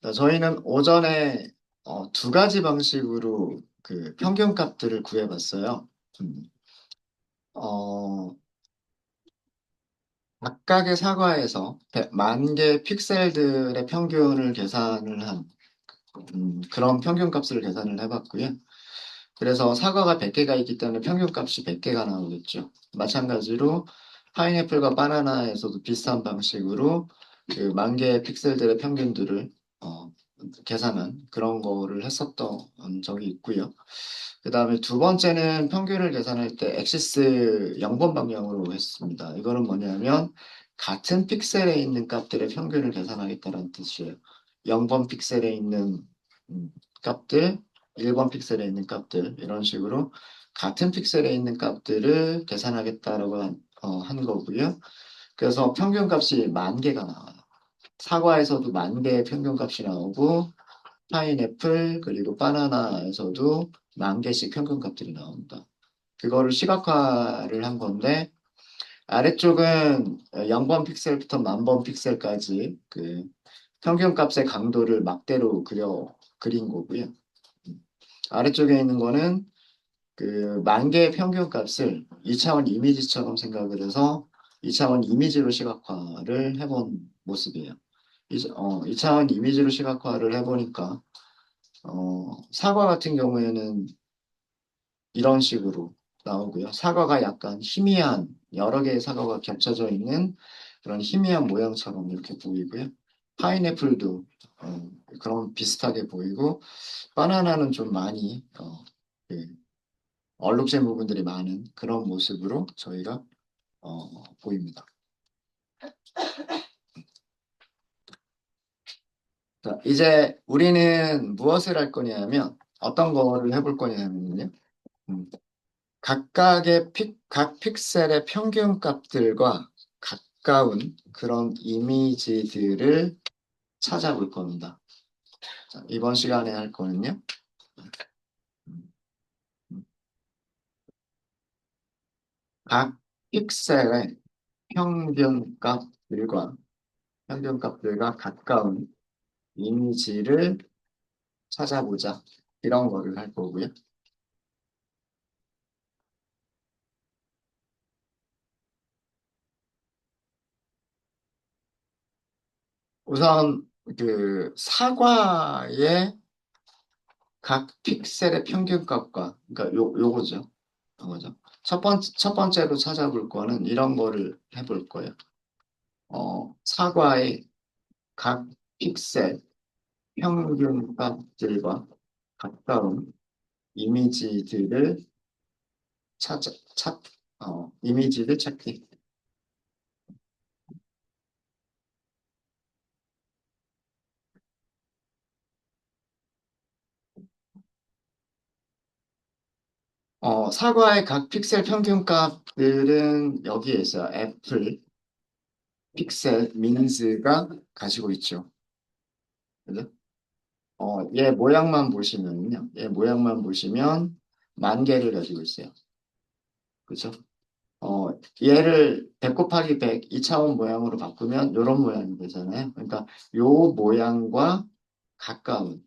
저희는 오전에 두 가지 방식으로 그 평균값들을 구해봤어요. 음, 어, 각각의 사과에서 10,000개 픽셀들의 평균을 계산을 한 그런 평균값을 계산을 해봤고요. 그래서 사과가 100개가 있기 때문에 평균값이 100개가 나오겠죠. 마찬가지로 파인애플과 바나나에서도 비슷한 방식으로 그 10,000개의 픽셀들의 평균들을 어, 계산한 그런 거를 했었던 적이 있고요. 그 다음에 두 번째는 평균을 계산할 때 엑시스 0번 방향으로 했습니다. 이거는 뭐냐면 같은 픽셀에 있는 값들의 평균을 계산하겠다는 뜻이에요. 0번 픽셀에 있는 값들, 1번 픽셀에 있는 값들 이런 식으로 같은 픽셀에 있는 값들을 계산하겠다라고 한 거고요. 그래서 평균값이 10,000개가 나와요. 사과에서도 10,000개의 평균값이 나오고 파인애플 그리고 바나나에서도 10,000개씩 평균값들이 나온다. 그거를 시각화를 한 건데 아래쪽은 0번 픽셀부터 10,000번 픽셀까지 그 평균값의 강도를 막대로 그린 거고요. 아래쪽에 있는 거는 그 10,000개의 평균값을 2차원 이미지처럼 생각을 해서 2차원 이미지로 시각화를 해본 모습이에요. 2차원 이미지로 시각화를 해보니까 사과 같은 경우에는 이런 식으로 나오고요. 사과가 약간 희미한 여러 개의 사과가 겹쳐져 있는 그런 희미한 모양처럼 이렇게 보이고요. 파인애플도 그런 비슷하게 보이고 바나나는 좀 많이 그 얼룩진 부분들이 많은 그런 모습으로 저희가 보입니다. 자, 이제 우리는 무엇을 할 거냐면 어떤 거를 해볼 거냐면요. 음, 각 픽셀의 평균 값들과 가까운 그런 이미지들을 찾아볼 겁니다. 자, 이번 시간에 할 거는요. 음, 음, 각 픽셀의 평균 값들과 평균 값들과 가까운 이미지를 찾아보자. 이런 거를 할 거고요. 우선 그 사과의 각 픽셀의 평균값과 그러니까 요거죠. 요거죠. 첫 번째로 찾아볼 거는 이런 거를 해볼 거예요. 사과의 각 픽셀 평균값들과 가까운 이미지들을 찾아, 찾, 이미지를 찾기. 사과의 각 픽셀 평균값들은 여기에 있어요. 애플, 픽셀, 민즈가 가지고 있죠. 그죠? 얘 모양만 보시면요. 얘 모양만 보시면 10,000개를 가지고 있어요. 그죠? 얘를 100 곱하기 100 2차원 모양으로 바꾸면 이런 모양이 되잖아요. 그러니까 요 모양과 가까운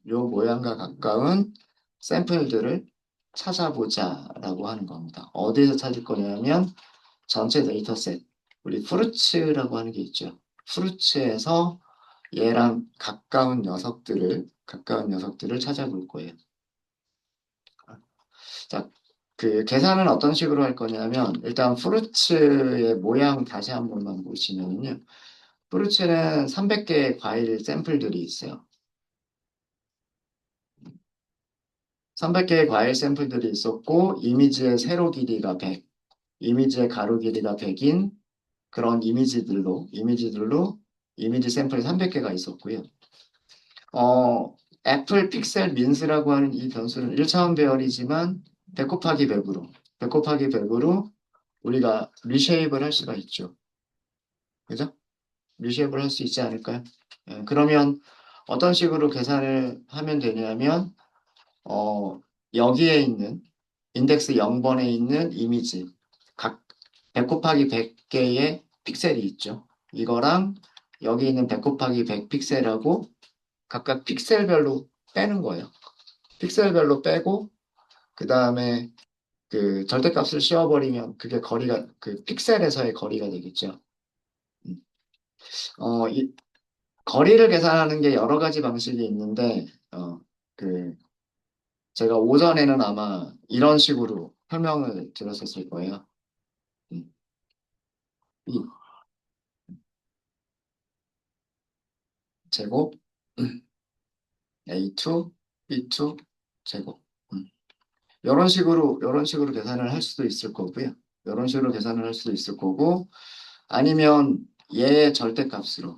샘플들을 찾아보자라고 하는 겁니다. 어디서 찾을 거냐면 전체 데이터셋, 우리 프루츠라고 하는 게 있죠. 프루츠에서 얘랑 가까운 녀석들을 찾아볼 거예요. 자, 그 계산은 어떤 식으로 할 거냐면 일단 프루츠의 모양 다시 한 번만 보시면요. 프루츠는 300개의 과일 샘플들이 있어요. 300개의 과일 샘플들이 있었고 이미지의 세로 길이가 100, 이미지의 가로 길이가 100인 그런 이미지들로 이미지 샘플이 300개가 있었고요. 애플 픽셀 민스라고 하는 이 변수는 1차원 배열이지만 100 곱하기 100으로 100 곱하기 100으로 우리가 리쉐입을 할 수가 있죠. 그죠? 리쉐입을 할 수 있지 않을까요? 그러면 어떤 식으로 계산을 하면 되냐면 어, 여기에 있는 인덱스 0번에 있는 이미지 각 100 곱하기 100개의 픽셀이 있죠. 이거랑 여기 있는 100 곱하기 100 픽셀하고 각각 픽셀별로 빼는 거예요. 픽셀별로 빼고 그 다음에 그 절대값을 씌워버리면 그게 거리가 그 픽셀에서의 거리가 되겠죠. 음. 이 거리를 계산하는 게 여러 가지 방식이 있는데 그 제가 오전에는 아마 이런 식으로 설명을 드렸었을 거예요. 음. 이 제곱 A2, B2 제곱. 이런 식으로 계산을 할 수도 있을 거고요. 이런 식으로 계산을 할 수도 있을 거고, 아니면 얘의 절대값으로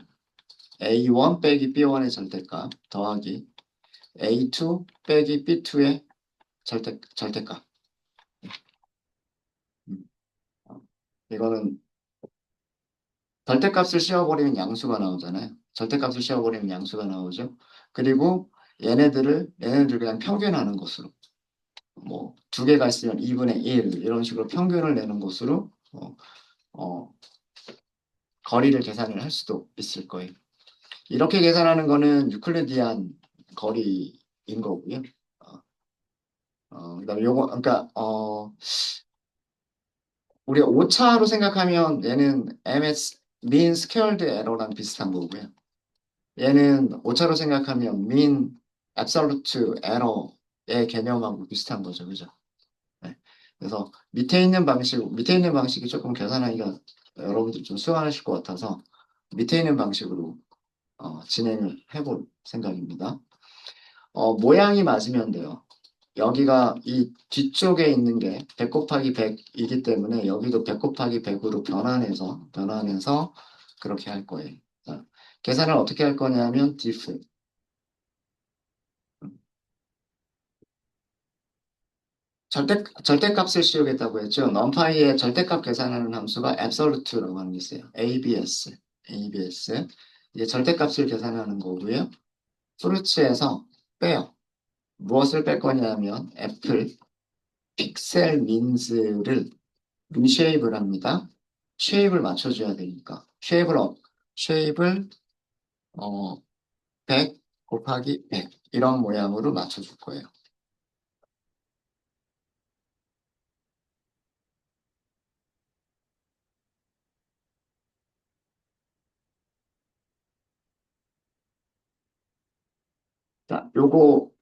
A1 빼기 B1의 절대값 더하기 A2 빼기 B2의 절대값. 음, 이거는 절대값을 씌워버리면 양수가 나오잖아요. 절대값을 씌워버리면 양수가 나오죠. 그리고 얘네들 그냥 평균하는 것으로. 뭐, 두 개가 있으면 2분의 1, 이런 식으로 평균을 내는 것으로, 어, 거리를 계산을 할 수도 있을 거예요. 이렇게 계산하는 거는 유클리디안 거리인 거고요. 그다음에 요거, 그러니까, 우리가 오차로 생각하면 얘는 MS, mean squared error랑 비슷한 거고요. 얘는 오차로 생각하면 mean absolute error의 개념하고 비슷한 거죠. 그죠? 네. 그래서 밑에 있는 방식이 조금 계산하기가 여러분들이 좀 수월하실 것 같아서 밑에 있는 방식으로 진행을 해볼 생각입니다. 모양이 맞으면 돼요. 여기가 이 뒤쪽에 있는 게 100 곱하기 100이기 때문에 여기도 100 곱하기 100으로 변환해서 그렇게 할 거예요. 자, 계산을 어떻게 할 거냐면 diff. 절대값을 씌우겠다고 했죠. numPy의 절대값 계산하는 함수가 absolute라고 하는 게 있어요. ABS. 이게 절대값을 계산하는 거고요. 프루츠에서 빼요. 무엇을 뺄 거냐면 애플 픽셀 민즈를 리쉐입을 합니다. 쉐입을 맞춰줘야 되니까. 쉐입을 100 곱하기 100 이런 모양으로 맞춰줄 거예요. 자, 요거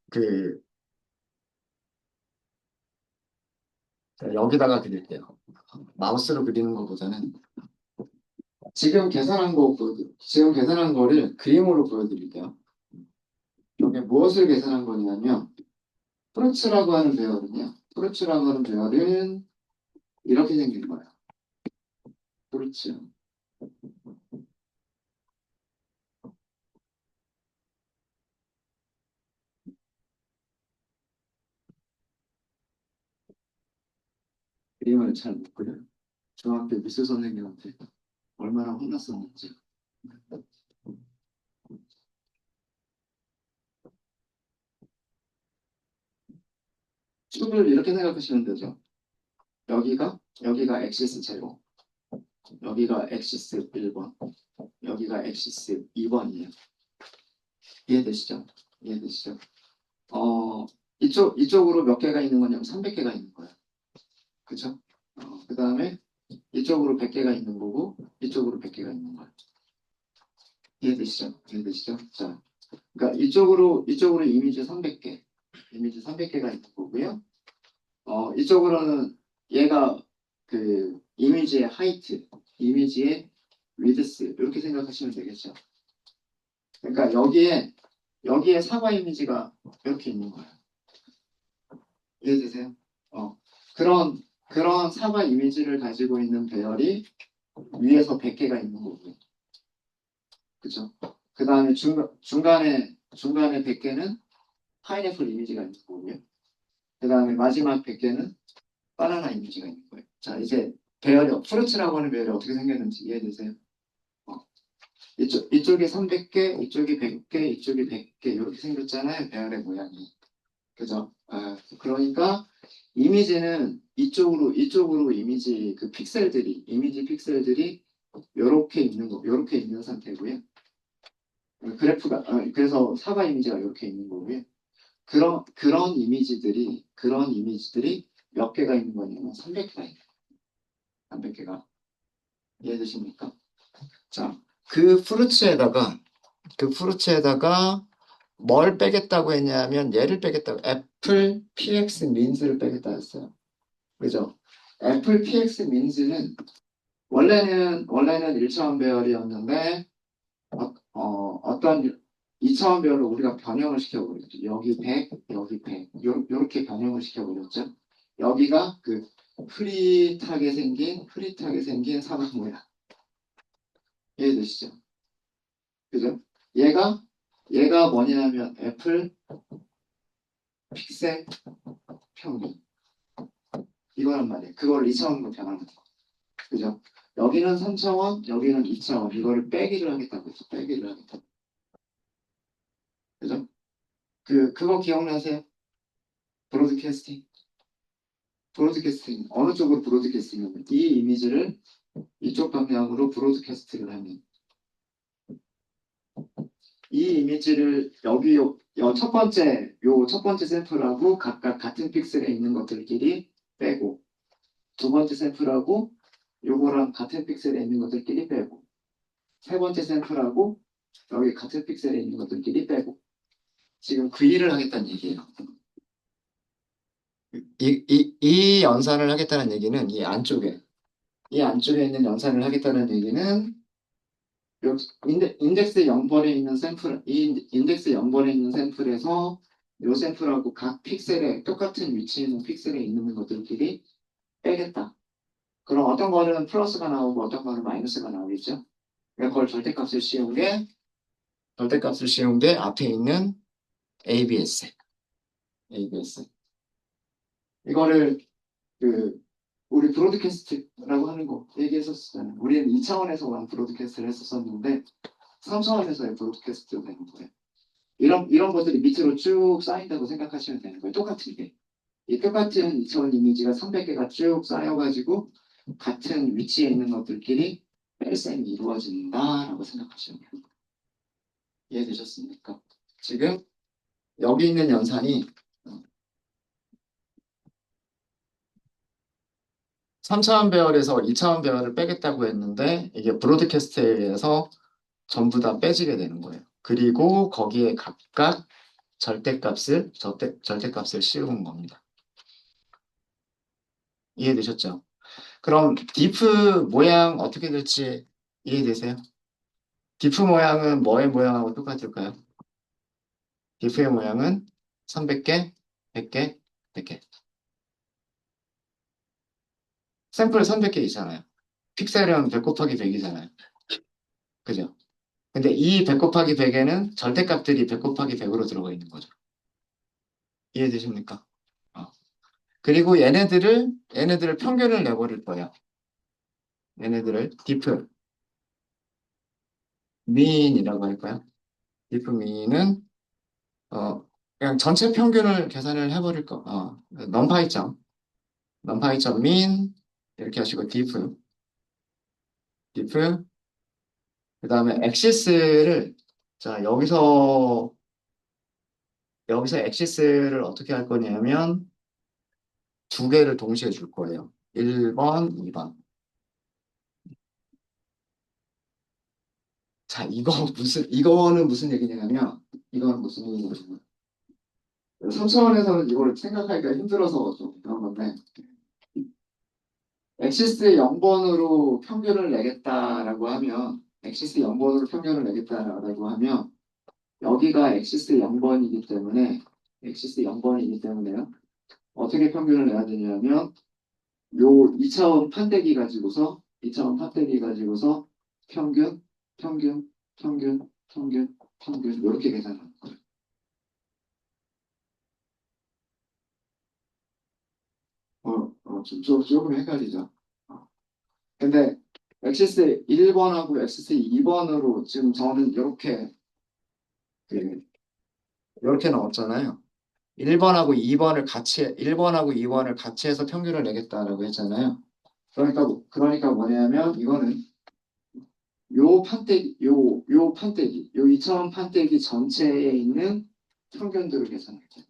여기다가 그릴게요. 마우스로 그리는 것보다는 지금 계산한 거를 그림으로 보여드릴게요. 여기 무엇을 계산한 거냐면 프루츠라고 하는 배열은 이렇게 생긴 거예요. 프루츠. 그림을 잘 못 그려요. 중학교 미술 선생님한테 얼마나 혼났었는지. 축을 이렇게 생각하시면 되죠. 여기가 엑시스 제로, 여기가 엑시스 1번, 여기가 엑시스 2번이에요. 이해되시죠? 이해되시죠? 이쪽으로 몇 개가 있는 거냐면 300개가 있는 거예요. 그죠? 그 다음에 이쪽으로 100개가 있는 거고, 이쪽으로 100개가 있는 거예요. 이해되시죠? 이해되시죠? 자, 그러니까 이쪽으로 이미지 300개가 있는 거고요. 이쪽으로는 얘가 그 이미지의 하이트, 이미지의 위드스 이렇게 생각하시면 되겠죠. 그러니까 여기에 사과 이미지가 이렇게 있는 거예요. 이해되세요? 그런 사과 이미지를 가지고 있는 배열이 위에서 100개가 있는 거고요. 그죠? 그 다음에 중간에 100개는 파인애플 이미지가 있는 거고요. 그 다음에 마지막 100개는 바나나 이미지가 있는 거예요. 자, 이제 프루츠라고 하는 배열이 어떻게 생겼는지 이해되세요? 어, 이쪽이 300개, 이쪽이 100개, 이쪽이 100개 이렇게 생겼잖아요. 배열의 모양이. 그죠? 그러니까 이미지는 이쪽으로 이미지 픽셀들이 이렇게 있는 상태고요. 그래프가, 그래서 사과 이미지가 이렇게 있는 거고요. 그런 이미지들이 몇 개가 있는 거냐면 300개가 있는 거예요. 300개가. 이해되십니까? 자, 그 프루츠에다가 뭘 빼겠다고 했냐면 얘를 빼겠다고 애플 PX 민스를 빼겠다 했어요. 그죠? 애플 PX 민스는 원래는 1차원 배열이었는데 어떤 2차원 배열로 우리가 변형을 시켜버렸죠. 여기 100, 여기 100 요렇게 변형을 시켜버렸죠. 여기가 그 흐릿하게 생긴 사각 모양. 이해되시죠? 그죠? 얘가 얘가 뭐냐면 애플 픽셀 평균 이거란 말이에요. 그걸 2차원으로 변하는 거. 그죠? 여기는 3차원, 여기는 2차원. 이거를 빼기를 하겠다고 했죠. 빼기를 하겠다. 그죠? 그거 기억나세요? 브로드캐스팅. 브로드캐스팅. 어느 쪽으로 브로드캐스팅하면 이 이미지를 이쪽 방향으로 브로드캐스트를 하면 이 이미지를 여기 요 첫 번째 샘플하고 각각 같은 픽셀에 있는 것들끼리 빼고 두 번째 샘플하고 요거랑 같은 픽셀에 있는 것들끼리 빼고 세 번째 샘플하고 여기 같은 픽셀에 있는 것들끼리 빼고 지금 그 일을 하겠다는 얘기예요. 이 연산을 하겠다는 얘기는 이 안쪽에 있는 연산을 하겠다는 얘기는 인덱스 0번에 있는 이 인덱스 0번에 있는 샘플에서 이 샘플하고 각 픽셀에 똑같은 위치에 있는 픽셀에 있는 것들끼리 빼겠다. 그럼 어떤 거는 플러스가 나오고 어떤 거는 마이너스가 나오겠죠? 그러니까 그걸 절대값을 씌운 게 앞에 있는 ABS. ABS. 이거를 그 우리 브로드캐스트라고 하는 거 얘기했었잖아요. 우리는 2차원에서만 브로드캐스트를 했었었는데 3차원에서의 브로드캐스트가 되는 거예요. 이런 것들이 밑으로 쭉 쌓인다고 생각하시면 되는 거예요. 똑같은 게. 이 똑같은 2차원 이미지가 300개가 쭉 쌓여가지고 같은 위치에 있는 것들끼리 뺄셈이 이루어진다라고 생각하시면 돼요. 이해되셨습니까? 지금 여기 있는 연산이 3차원 배열에서 2차원 배열을 빼겠다고 했는데 이게 브로드캐스트에 의해서 전부 다 빼지게 되는 거예요. 그리고 거기에 각각 절대값을 씌운 겁니다. 이해되셨죠? 그럼 디프 모양 어떻게 될지 이해되세요? 디프 모양은 뭐의 모양하고 똑같을까요? 디프의 모양은 300개, 100개, 100개. 샘플 300개 있잖아요. 픽셀은 100 곱하기 100이잖아요. 그죠? 근데 이 100 곱하기 100에는 절대값들이 100 곱하기 100으로 들어가 있는 거죠. 이해되십니까? 어. 그리고 얘네들을 평균을 내버릴 거예요. 얘네들을 디프 민이라고 할까요? 디프 민은 그냥 전체 평균을 계산을 해버릴 거. 넘파이점 민 이렇게 하시고 디프 그 다음에 엑시스를 자 여기서 엑시스를 어떻게 할 거냐면 두 개를 동시에 줄 거예요. 1번, 2번. 자, 이거는 무슨 얘기냐면, 이거는 무슨 얘기냐면, 3차원에서는 이거를 생각하기가 힘들어서 좀 그런 건데, 엑시스 0번으로 평균을 내겠다라고 하면, 여기가 엑시스 0번이기 때문에요. 어떻게 평균을 내야 되냐면, 요 2차원 판때기 가지고서 평균, 평균, 평균, 평균, 평균, 이렇게 계산하는 거예요. 조금 헷갈리죠. 어. 근데 엑시스 1번하고 엑시스 2번으로 지금 저는 이렇게 나왔잖아요. 1번하고 2번을 같이 해서 평균을 내겠다라고 했잖아요. 그러니까 뭐냐면 이거는 요 판때기, 요 2차원 판때기 전체에 있는 평균들을 계산할게요.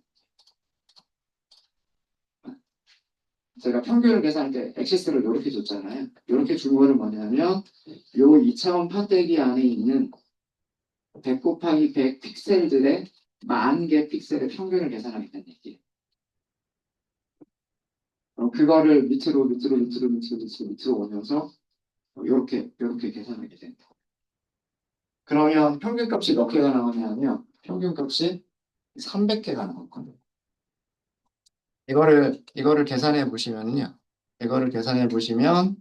제가 평균을 계산할 때 엑시스를 이렇게 줬잖아요. 이렇게 준 거는 뭐냐면 요 2차원 판때기 안에 있는 100 곱하기 100 픽셀들의 10,000개 픽셀의 평균을 계산하겠다는 얘기예요. 그럼 그거를 밑으로 오면서 이렇게 계산하게 된다. 그러면 평균값이 몇 개가 나오냐면 평균값이 300개가 나왔거든요. 이거를 계산해 보시면요. 이거를 계산해 보시면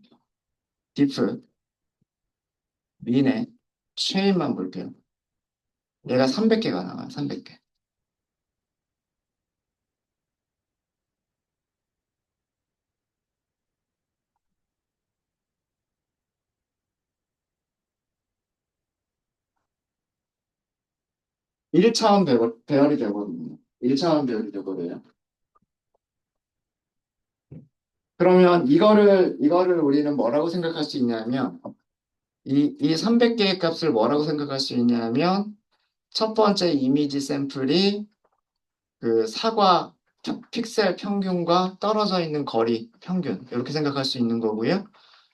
디프, 민의 체인만 볼게요. 얘가 300개가 나와요. 300개. 1차원 배열이 되거든요. 1차원 배열이 되거든요. 그러면 이거를 우리는 뭐라고 생각할 수 있냐면 이 300개의 값을 뭐라고 생각할 수 있냐면 첫 번째 이미지 샘플이 그 사과 픽셀 평균과 떨어져 있는 거리 평균 이렇게 생각할 수 있는 거고요.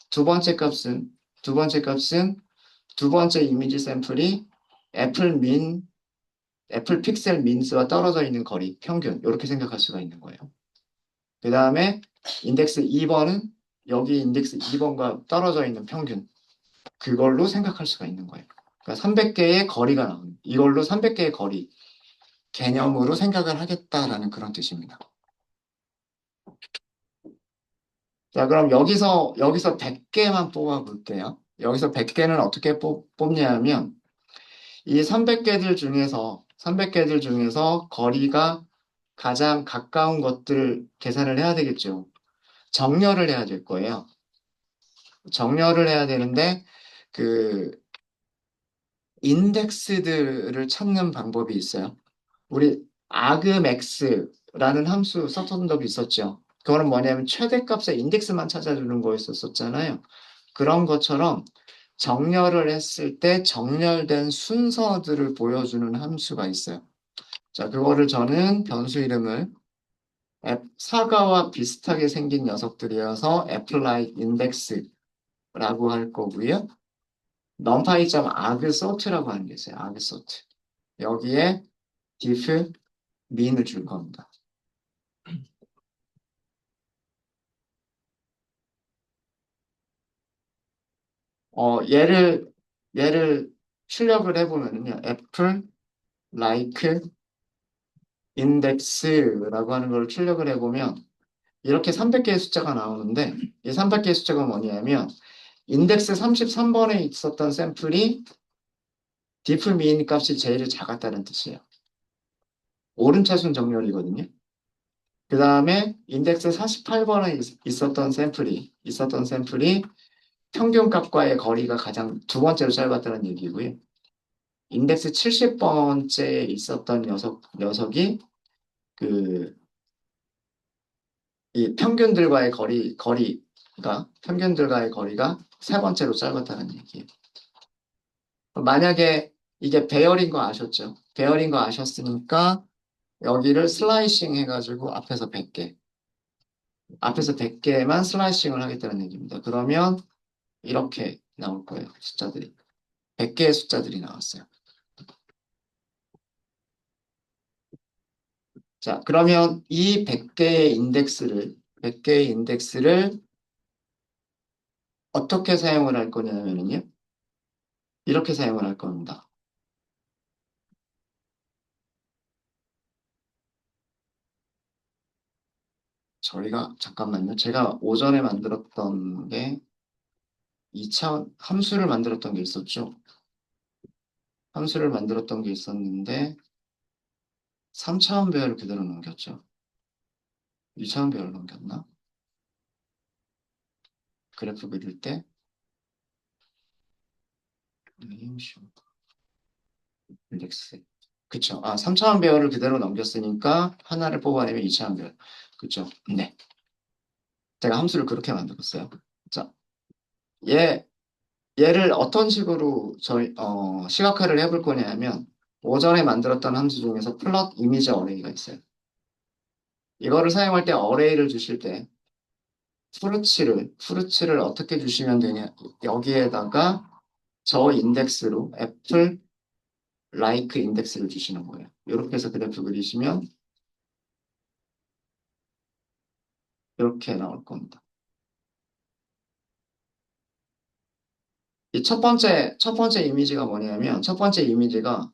두 번째 값은 두 번째 값은 두 번째 이미지 샘플이 애플 민 애플 픽셀 민스와 떨어져 있는 거리 평균 이렇게 생각할 수가 있는 거예요. 그 다음에 인덱스 2번은 여기 인덱스 2번과 떨어져 있는 평균 그걸로 생각할 수가 있는 거예요. 그러니까 300개의 거리가 나오는 이걸로 300개의 거리 개념으로 생각을 하겠다라는 그런 뜻입니다. 자, 그럼 여기서 100개만 뽑아 볼게요. 여기서 100개는 어떻게 뽑냐면 이 300개들 중에서 거리가 가장 가까운 것들을 계산을 해야 되겠죠. 정렬을 해야 될 거예요. 정렬을 해야 되는데 그 인덱스들을 찾는 방법이 있어요. 우리 argmax라는 함수 썼던 적이 있었죠. 그거는 뭐냐면 최대값의 인덱스만 찾아주는 거였었잖아요. 그런 것처럼 정렬을 했을 때 정렬된 순서들을 보여주는 함수가 있어요. 자, 그거를 저는 변수 이름을 사과와 비슷하게 생긴 녀석들이어서 apply index라고 할 거고요. numpy.argsort라고 하는 게 있어요. argsort. 여기에 diff min을 줄 겁니다. 얘를 출력을 해보면요. apple like index라고 하는 걸 출력을 해보면 이렇게 300개의 숫자가 나오는데 이 300개의 숫자가 뭐냐면 인덱스 33번에 있었던 샘플이 diff min 값이 제일 작았다는 뜻이에요. 오름차순 정렬이거든요. 그 다음에 인덱스 48번에 있었던 샘플이 평균값과의 거리가 가장 두 번째로 짧았다는 얘기고요. 인덱스 70번째에 있었던 녀석이 그 이 평균들과의 거리가 세 번째로 짧았다는 얘기예요. 만약에 이게 배열인 거 아셨죠? 배열인 거 아셨으니까 여기를 슬라이싱 해가지고 앞에서 100개만 슬라이싱을 하겠다는 얘기입니다. 그러면 이렇게 나올 거예요. 숫자들이. 100개의 숫자들이 나왔어요. 자, 그러면 이 100개의 인덱스를 어떻게 사용을 할 거냐면요. 이렇게 사용을 할 겁니다. 잠깐만요. 제가 오전에 만들었던 게 2차원 함수를 만들었던 게 있었죠. 함수를 만들었던 게 있었는데 3차원 배열을 그대로 넘겼죠. 2차원 배열을 넘겼나? 그래프 그릴 때 인덱스. 그쵸. 3차원 배열을 그대로 넘겼으니까 하나를 뽑아내면 2차원 배열. 그쵸. 네. 제가 함수를 그렇게 만들었어요. 자, 얘 얘를 어떤 식으로 시각화를 해볼 거냐면, 오전에 만들었던 함수 중에서 플롯 이미지 어레이가 있어요. 이거를 사용할 때 어레이를 주실 때, 프루츠를 어떻게 주시면 되냐. 여기에다가 저 인덱스로 애플 라이크 인덱스를 주시는 거예요. 이렇게 해서 그래프 그리시면 이렇게 나올 겁니다. 이 첫 번째 이미지가 뭐냐면, 첫 번째 이미지가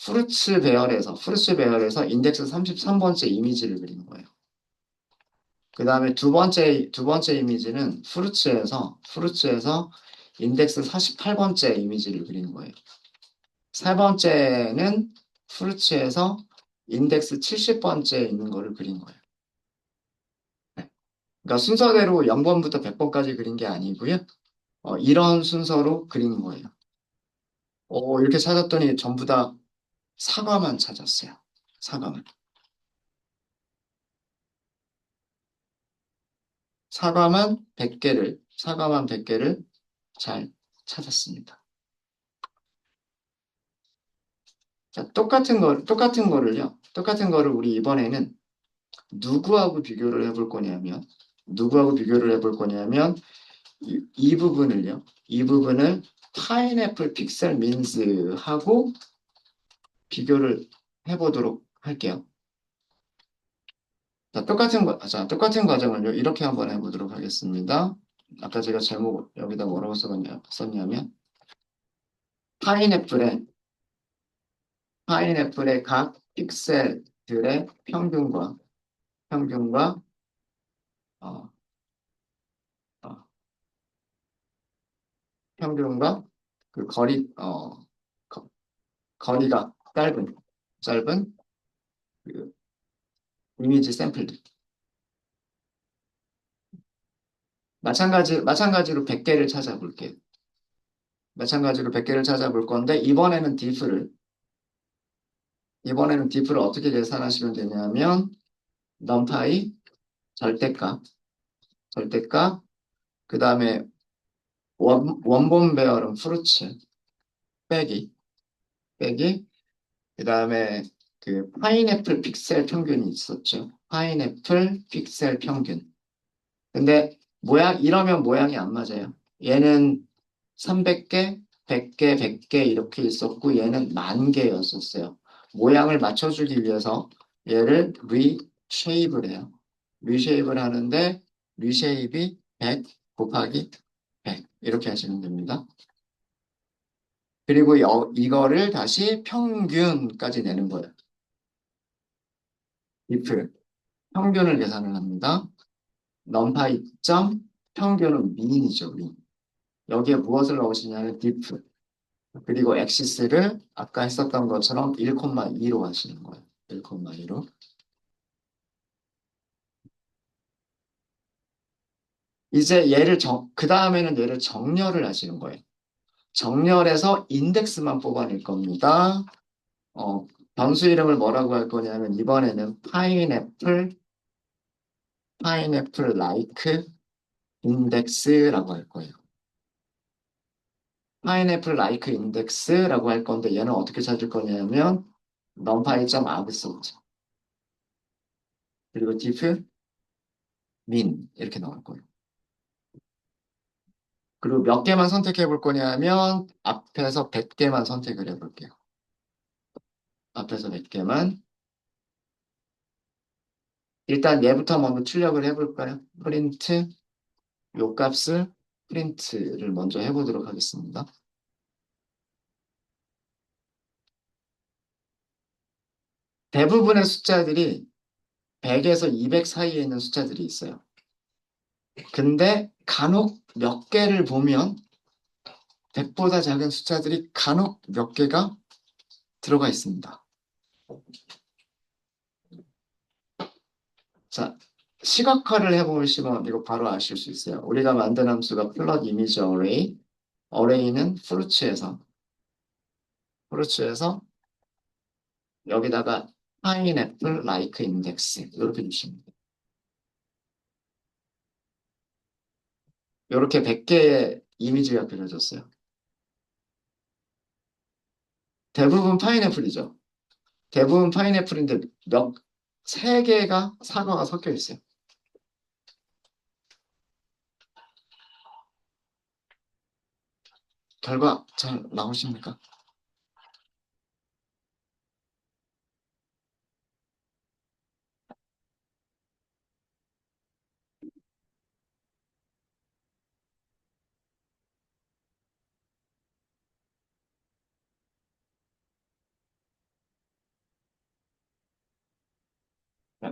프루츠 배열에서 인덱스 33번째 이미지를 그리는 거예요. 그 다음에 두 번째 이미지는 프루츠에서 인덱스 48번째 이미지를 그리는 거예요. 세 번째는 프루츠에서 인덱스 70번째 있는 거를 그린 거예요. 네. 그러니까 순서대로 0번부터 100번까지 그린 게 아니고요. 이런 순서로 그린 거예요. 이렇게 찾았더니 전부 다 사과만 찾았어요. 사과만. 사과만 100개를 잘 찾았습니다. 자, 똑같은 거를 우리 이번에는 누구하고 비교를 해볼 거냐면, 이 부분을 파인애플 픽셀 민스하고 비교를 해보도록 할게요. 자, 똑같은 과정을요, 이렇게 한번 해보도록 하겠습니다. 아까 제가 제목 여기다 뭐라고 썼냐면, 파인애플의, 파인애플의 각 픽셀들의 평균과, 어, 어, 평균과 그 거- 거리가 짧은 그 이미지 샘플들. 마찬가지로 100개를 찾아볼게요. 마찬가지로 100개를 찾아볼 건데, 이번에는 diff를 어떻게 계산하시면 되냐면, numPy, 절대값, 그 다음에 원본 배열은 프루츠, 빼기, 그 다음에 그 파인애플 픽셀 평균이 있었죠. 파인애플 픽셀 평균. 근데 이러면 모양이 안 맞아요. 얘는 300개, 100개, 100개 이렇게 있었고 얘는 10,000개였었어요. 모양을 맞춰주기 위해서 얘를 리쉐입을 해요. 리쉐입을 하는데 리쉐입이 100 곱하기 100 이렇게 하시면 됩니다. 그리고 이거를 다시 평균까지 내는 거예요. if 평균을 계산을 합니다. numPy 점 평균은 민이죠, 민. 여기에 무엇을 넣으시냐면 diff. 그리고 엑시스를 아까 했었던 것처럼 1,2로 하시는 거예요. 1,2로. 이제 그 다음에는 얘를 정렬을 하시는 거예요. 정렬해서 인덱스만 뽑아낼 겁니다. 어, 변수 이름을 뭐라고 할 거냐면 이번에는 파인애플 like index라고 할 거예요. 파인애플 like index라고 할 건데 얘는 어떻게 찾을 거냐면 numpy.args 그리고 diff min 이렇게 나올 거예요. 그리고 몇 개만 선택해 볼 거냐면 앞에서 100개만 선택을 해 볼게요. 앞에서 100개만. 일단 얘부터 먼저 출력을 해 볼까요? 요 값을 프린트를 먼저 해보도록 하겠습니다. 대부분의 숫자들이 100에서 200 사이에 있는 숫자들이 있어요. 근데 간혹 몇 개를 보면 100보다 작은 숫자들이 간혹 몇 개가 들어가 있습니다. 자, 시각화를 해보시면 이거 바로 아실 수 있어요. 우리가 만든 함수가 플롯 이미지 어레이, 어레이는 프루츠에서 여기다가 파인애플 라이크 인덱스 이렇게 주시면 돼요. 이렇게 이미지가 그려졌어요. 대부분 파인애플이죠. 대부분 파인애플인데 세 개가 사과가 섞여 있어요. 결과 잘 나오십니까?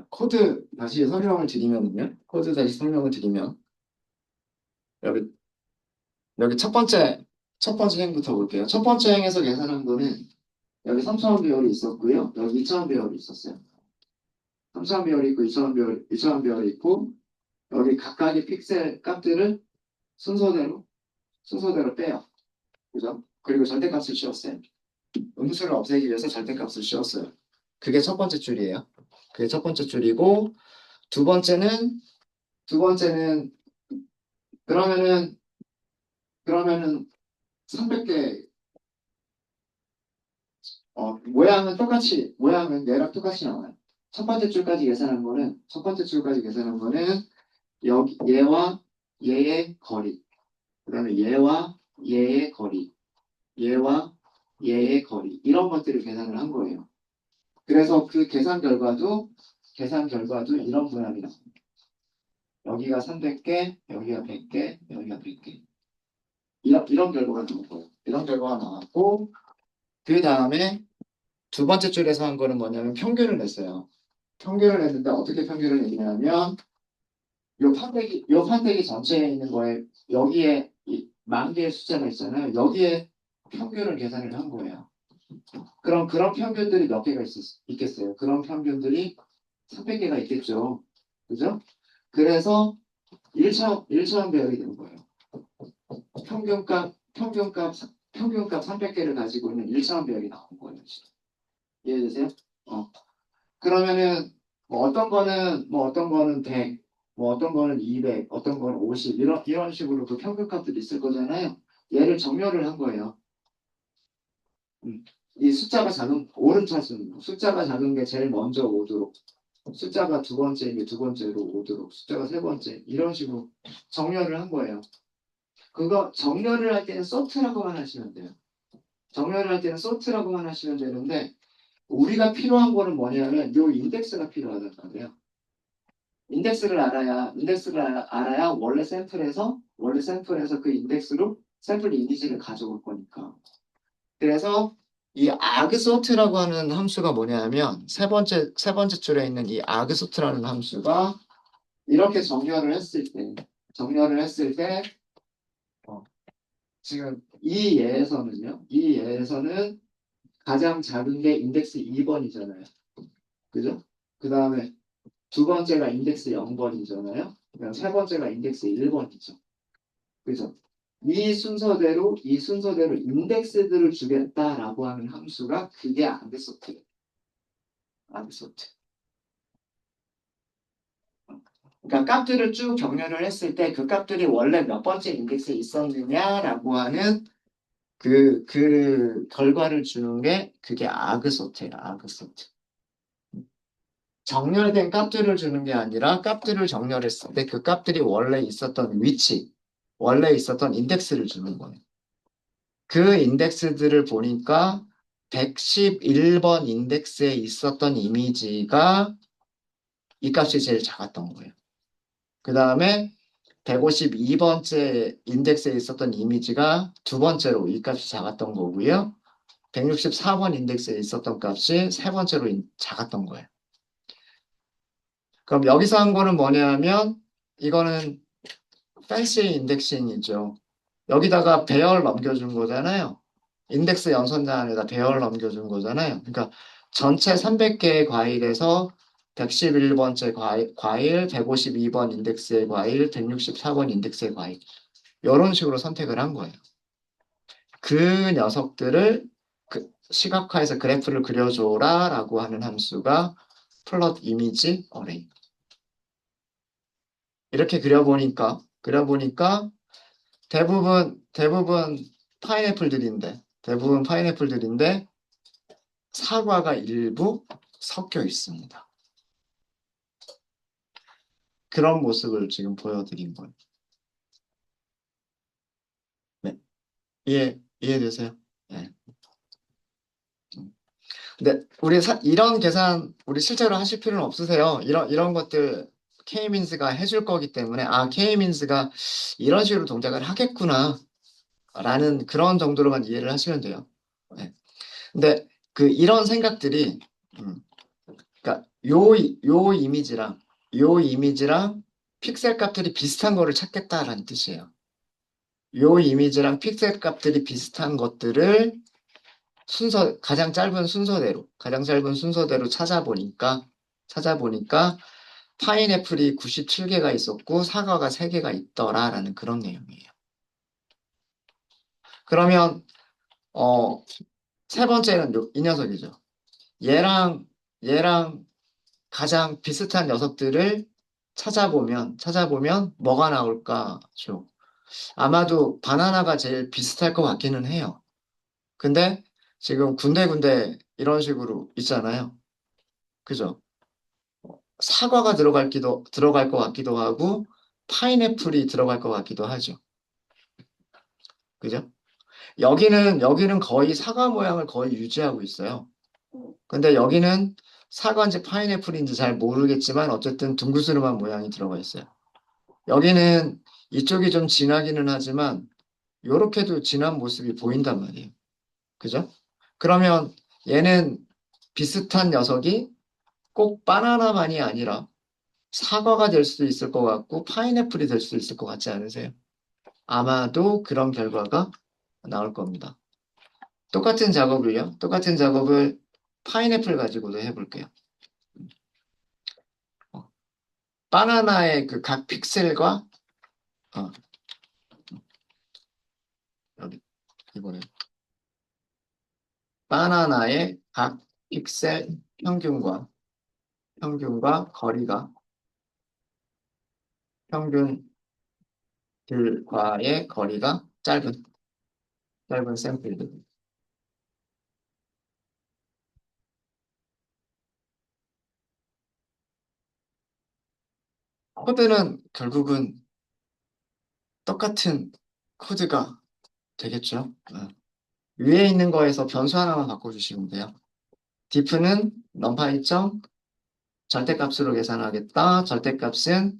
코드 다시 설명을 드리면요. 코드 다시 설명을 드리면 여기 여기 첫 번째 행부터 볼게요. 첫 번째 행에서 계산한 거는 여기 3차원 배열이 있었고요. 여기 2차원 배열이 있었어요. 3차원 배열이 있고 2차원 배열이 있고 여기 각각의 픽셀 값들을 순서대로 빼요. 그죠? 그리고 절대값을 씌웠어요. 음수를 없애기 위해서 절대값을 씌웠어요. 그게 첫 번째 줄이에요. 그게 첫 번째 줄이고 두 번째는 두 번째는 그러면은 300개 모양은 얘랑 똑같이 나와요. 첫 번째 줄까지 계산한 거는 여기 얘와 얘의 거리, 그다음에 얘와 얘의 거리, 얘와 얘의 거리 이런 것들을 계산을 한 거예요. 그래서 그 계산 결과도 이런 모양이 나옵니다. 여기가 300개, 여기가 100개, 여기가 100개. 이런 결과가 나온 거예요. 이런 결과가 나왔고 그 다음에 두 번째 줄에서 한 거는 뭐냐면 평균을 냈어요. 평균을 냈는데 어떻게 평균을 냈냐면 요 판대기 전체에 있는 거에 여기에 만 개의 숫자가 있잖아요. 여기에 평균을 계산을 한 거예요. 그럼 그런 평균들이 몇 개가 있겠어요? 그런 평균들이 300개가 있겠죠. 그죠? 그래서 1차원 배열이 되는 거예요. 평균값 300개를 가지고 있는 1차원 배열이 나온 거예요. 지금. 이해되세요? 어. 그러면은 뭐 어떤 거는 100, 뭐 어떤 거는 200, 어떤 거는 50 이런 식으로 그 평균값들이 있을 거잖아요. 얘를 정렬을 한 거예요. 음. 이 숫자가 작은 오른차순 숫자가 작은 게 제일 먼저 오도록 숫자가 두 번째인 게 두 번째로 오도록 숫자가 세 번째 이런 식으로 정렬을 한 거예요. 그거 정렬을 할 때는 소트라고만 하시면 돼요. 정렬을 할 때는 소트라고만 하시면 되는데 우리가 필요한 거는 뭐냐면 요 인덱스가 필요하단 말이에요. 인덱스를 알아야 원래 샘플에서 그 인덱스로 샘플 이미지를 가져올 거니까. 그래서 이 argsort라고 하는 함수가 뭐냐면 세 번째 줄에 있는 이 argsort라는 함수가 이렇게 정렬을 했을 때 어, 지금 이 예에서는 가장 작은 게 인덱스 2번이잖아요. 그죠? 그 다음에 두 번째가 인덱스 0번이잖아요. 그다음 세 번째가 인덱스 1번이죠. 그죠? 이 순서대로 인덱스들을 주겠다라고 하는 함수가 그게 argsort예요. argsort. 그러니까 값들을 쭉 정렬을 했을 때 그 값들이 원래 몇 번째 인덱스에 있었느냐라고 하는 그 결과를 주는 게 그게 argsort예요. argsort. 정렬된 값들을 주는 게 아니라 값들을 정렬했을 때 그 값들이 원래 있었던 위치, 원래 있었던 인덱스를 주는 거예요. 그 인덱스들을 보니까 111번 인덱스에 있었던 이미지가 이 값이 제일 작았던 거예요. 그 다음에 152번째 인덱스에 있었던 이미지가 두 번째로 이 값이 작았던 거고요. 164번 인덱스에 있었던 값이 세 번째로 작았던 거예요. 그럼 여기서 한 거는 뭐냐면 이거는 팬시 인덱싱이죠. 여기다가 배열 넘겨준 거잖아요. 인덱스 연산자 안에다 배열 넘겨준 거잖아요. 그러니까 전체 300개의 과일에서 111번째 과일, 152번 인덱스의 과일, 164번 인덱스의 과일. 이런 식으로 선택을 한 거예요. 그 녀석들을 시각화해서 그래프를 그려줘라 라고 하는 함수가 플롯 이미지 어레이. 이렇게 그려보니까 대부분 파인애플들인데 사과가 일부 섞여 있습니다. 그런 모습을 지금 보여드린 거예요. 네. 이해되세요? 네. 근데 이런 계산 우리 실제로 하실 필요는 없으세요. 이런 것들 K-민스가 해줄 거기 때문에 K-민스가 이런 식으로 동작을 하겠구나 라는 그런 정도로만 이해를 하시면 돼요. 네. 근데 이런 생각들이 음, 그러니까 요 이미지랑 픽셀 값들이 비슷한 거를 찾겠다라는 뜻이에요. 요 이미지랑 픽셀 값들이 비슷한 것들을 가장 짧은 순서대로 찾아보니까 파인애플이 97개가 있었고 사과가 3개가 있더라라는 그런 내용이에요. 그러면 어, 세 번째는 이 녀석이죠. 얘랑 가장 비슷한 녀석들을 찾아보면 뭐가 나올까죠? 아마도 바나나가 제일 비슷할 것 같기는 해요. 근데 지금 군데군데 이런 식으로 있잖아요. 그죠? 사과가 들어갈 것 같기도 하고, 파인애플이 들어갈 것 같기도 하죠. 그죠? 여기는 거의 사과 모양을 거의 유지하고 있어요. 근데 여기는 사과인지 파인애플인지 잘 모르겠지만, 어쨌든 둥그스름한 모양이 들어가 있어요. 여기는 이쪽이 좀 진하기는 하지만, 요렇게도 진한 모습이 보인단 말이에요. 그죠? 그러면 얘는 비슷한 녀석이 꼭 바나나만이 아니라 사과가 될 수도 있을 것 같고 파인애플이 될 수도 있을 것 같지 않으세요? 아마도 그런 결과가 나올 겁니다. 똑같은 작업을 파인애플 가지고도 해볼게요. 어, 바나나의 그 각 픽셀과 어, 여기 이번에 바나나의 각 픽셀 평균과 거리가 평균들과의 거리가 짧은 샘플들. 코드는 결국은 똑같은 코드가 되겠죠. 위에 있는 거에서 변수 하나만 바꿔주시면 돼요. diff는 numPy 점 절대값으로 계산하겠다. 절대값은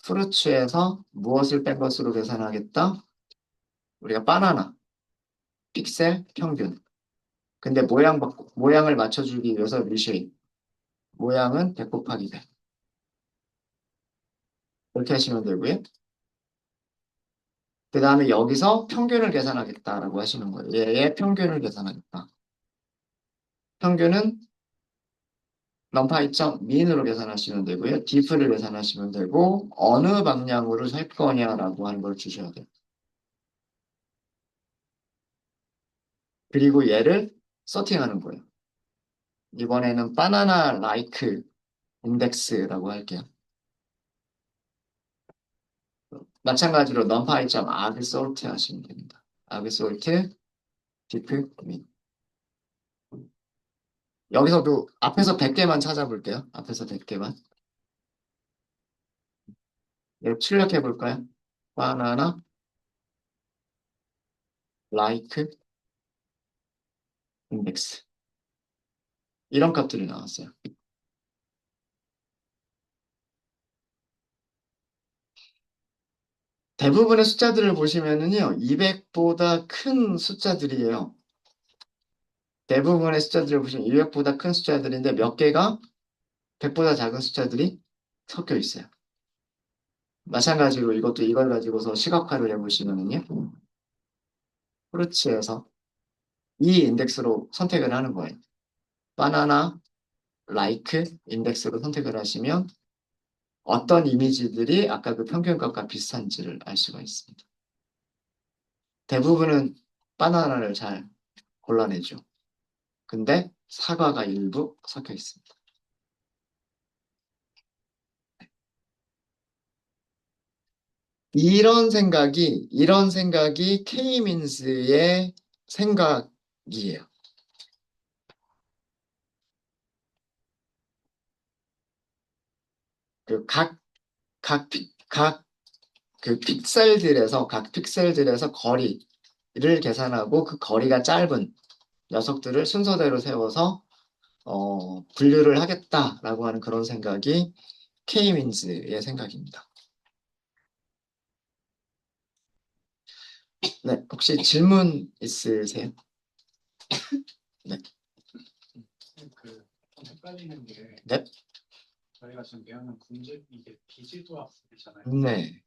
프루츠에서 무엇을 뺀 것으로 계산하겠다. 우리가 바나나, 픽셀, 평균. 근데 모양을 맞춰주기 위해서 리쉐입. 모양은 100 곱하기 100. 이렇게 하시면 되고요. 그 다음에 여기서 평균을 계산하겠다라고 하시는 거예요. 얘의 평균을 계산하겠다. 평균은 numPy 점 min으로 계산하시면 되고요. diff를 계산하시면 되고 어느 방향으로 살 거냐라고 하는 걸 주셔야 돼요. 그리고 얘를 서팅하는 거예요. 이번에는 바나나 라이크 인덱스라고 할게요. 마찬가지로 numPy 점 arg sort 하시면 됩니다. arg sort diff min. 여기서도 앞에서 100개만 찾아볼게요. 앞에서 100개만. 얘 출력해 볼까요? 바나나 라이크 인덱스. 이런 값들이 나왔어요. 대부분의 숫자들을 보시면은요, 200보다 큰 숫자들이에요. 대부분의 숫자들을 보시면 200보다 큰 숫자들인데 몇 개가 100보다 작은 숫자들이 섞여 있어요. 마찬가지로 이걸 가지고서 시각화를 해보시면은요, 프루츠에서 이 인덱스로 선택을 하는 거예요. 바나나, 라이크 인덱스로 선택을 하시면 어떤 이미지들이 아까 그 평균값과 비슷한지를 알 수가 있습니다. 대부분은 바나나를 잘 골라내죠. 근데 사과가 일부 섞여 있습니다. 이런 생각이 K민스의 생각이에요. 그 그 각 픽셀들에서 거리를 계산하고 그 거리가 짧은 녀석들을 순서대로 세워서 분류를 하겠다라고 하는 그런 생각이 K민스의 생각입니다. 네, 혹시 질문 있으세요? 네. 좀 헷갈리는 게 네. 저희가 지금 배우는 군집 이게 비지도 학습이잖아요. 네.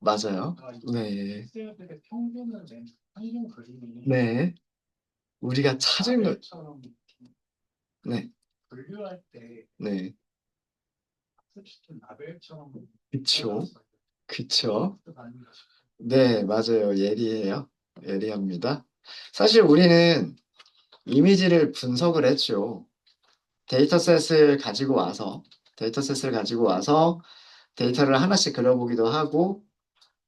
맞아요. 그러니까 이 네. 픽셀들의 평균을 낸 평균 그림이 네. 우리가 찾은 것, 라벨처럼 네. 분류할 때 네. 학습시킨 라벨처럼 그쵸. 써놨어요. 그쵸. 그 아닌가 싶어요. 네, 맞아요. 예리해요. 예리합니다. 사실 우리는 이미지를 분석을 했죠. 데이터셋을 가지고 와서, 데이터셋을 가지고 와서 데이터를 하나씩 그려보기도 하고,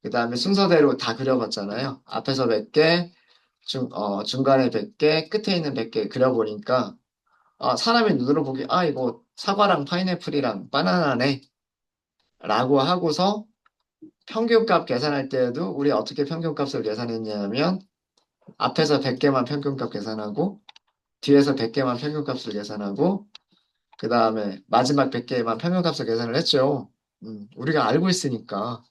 그 다음에 순서대로 다 그려봤잖아요. 앞에서 몇 개, 중간에 100개, 끝에 있는 100개 그려보니까, 사람이 눈으로 보기, 이거 사과랑 파인애플이랑 바나나네. 라고 하고서 평균값 계산할 때에도 우리 어떻게 평균값을 계산했냐면, 앞에서 100개만 평균값 계산하고, 뒤에서 100개만 평균값을 계산하고, 그 다음에 마지막 100개만 평균값을 계산을 했죠. 우리가 알고 있으니까.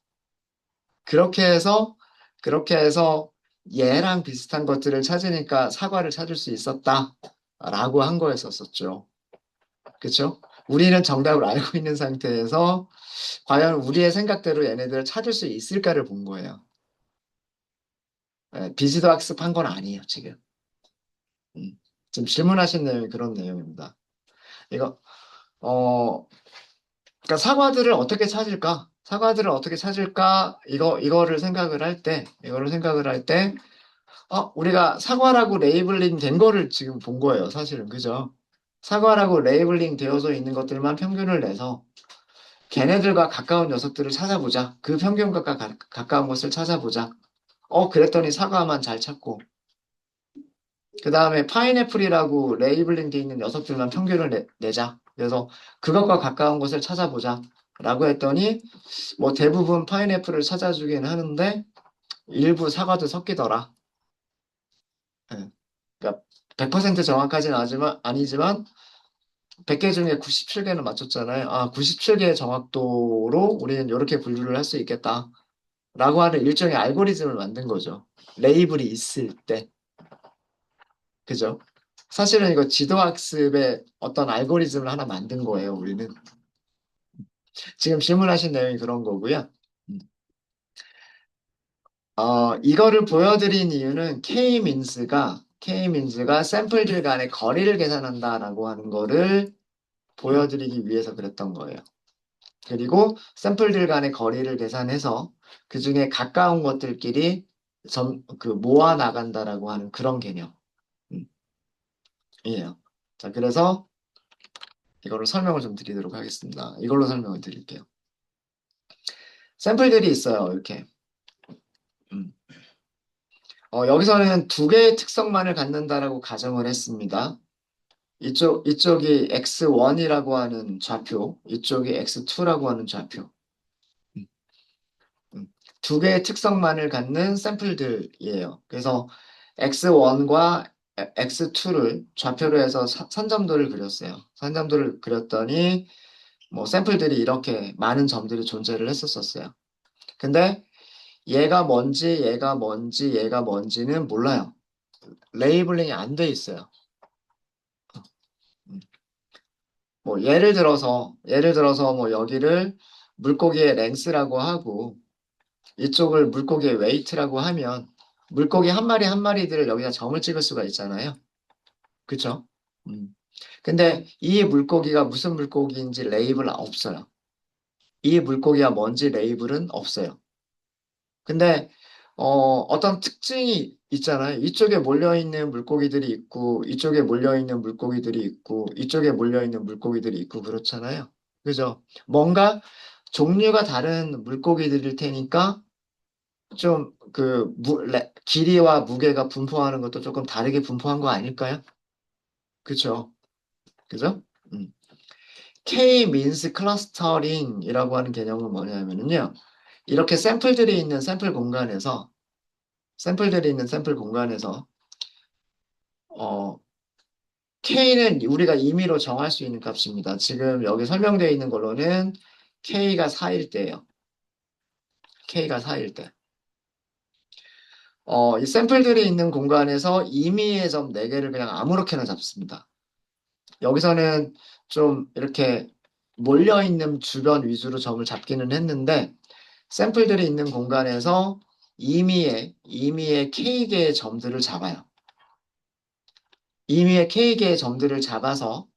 그렇게 해서, 그렇게 해서 얘랑 비슷한 것들을 찾으니까 사과를 찾을 수 있었다. 라고 한 거였었죠. 그쵸? 우리는 정답을 알고 있는 상태에서 과연 우리의 생각대로 얘네들을 찾을 수 있을까를 본 거예요. 비지도 학습한 건 아니에요, 지금. 음. 지금 질문하신 내용이 그런 내용입니다. 이거, 어, 그러니까 사과들을 어떻게 찾을까? 사과들을 어떻게 찾을까? 이거를 생각을 할 때, 우리가 사과라고 레이블링 된 거를 지금 본 거예요, 사실은. 그죠? 사과라고 레이블링 되어져 있는 것들만 평균을 내서 걔네들과 가까운 녀석들을 찾아보자. 그 평균과 가까운 것을 찾아보자. 그랬더니 사과만 잘 찾고, 그 다음에 파인애플이라고 레이블링 돼 있는 녀석들만 평균을 내자. 그래서 그것과 가까운 것을 찾아보자. 라고 했더니 뭐 대부분 파인애플을 찾아주긴 하는데 일부 사과도 섞이더라. 예. 그러니까 100% 정확하진 아니지만 100개 중에 97개는 맞췄잖아요. 97개의 정확도로 우리는 이렇게 분류를 할 수 있겠다. 라고 하는 일종의 알고리즘을 만든 거죠. 레이블이 있을 때. 그죠? 사실은 이거 지도학습의 어떤 알고리즘을 하나 만든 거예요, 우리는. 지금 질문하신 내용이 그런 거고요. 음. 이거를 보여드린 이유는 K-민스가 샘플들 간의 거리를 계산한다라고 하는 거를 보여드리기 위해서 그랬던 거예요. 그리고 샘플들 간의 거리를 계산해서 그 중에 가까운 것들끼리 모아 나간다라고 하는 그런 개념이에요. 자, 그래서 이거를 설명을 좀 드리도록 하겠습니다. 이걸로 설명을 드릴게요. 샘플들이 있어요, 이렇게. 음. 여기서는 두 개의 특성만을 갖는다라고 가정을 했습니다. 이쪽이 x1이라고 하는 좌표, 이쪽이 x2라고 하는 좌표. 음, 두 개의 특성만을 갖는 샘플들이에요. 그래서 x1과 x2를 좌표로 해서 산점도를 그렸어요. 산점도를 그렸더니 뭐 샘플들이 이렇게 많은 점들이 존재를 했었어요. 근데 얘가 뭔지는 몰라요. 레이블링이 안 돼 있어요. 음. 뭐 예를 들어서 뭐 여기를 물고기의 랭스라고 하고 이쪽을 물고기의 웨이트라고 하면 물고기 한 마리 한 마리들을 여기다 점을 찍을 수가 있잖아요. 그쵸? 음. 근데 이 물고기가 무슨 물고기인지 레이블 없어요. 이 물고기가 뭔지 레이블은 없어요. 근데 어떤 특징이 있잖아요. 이쪽에 몰려있는 물고기들이 있고, 이쪽에 몰려있는 물고기들이 있고, 이쪽에 몰려있는 물고기들이 있고, 그렇잖아요. 그죠? 종류가 다른 물고기들일 테니까 좀 길이와 무게가 분포하는 것도 조금 다르게 분포한 거 아닐까요? 그쵸? 그죠? 음. K-means clustering이라고 하는 개념은 뭐냐면요. 이렇게 샘플들이 있는 샘플 공간에서, 어, K는 우리가 임의로 정할 수 있는 값입니다. 지금 여기 설명되어 있는 걸로는 K가 4일 때예요. K가 4일 때. 이 샘플들이 있는 공간에서 임의의 점 4개를 그냥 아무렇게나 잡습니다. 여기서는 좀 이렇게 몰려있는 주변 위주로 점을 잡기는 했는데, 샘플들이 있는 공간에서 임의의 K개의 점들을 잡아요. 임의의 K개의 점들을 잡아서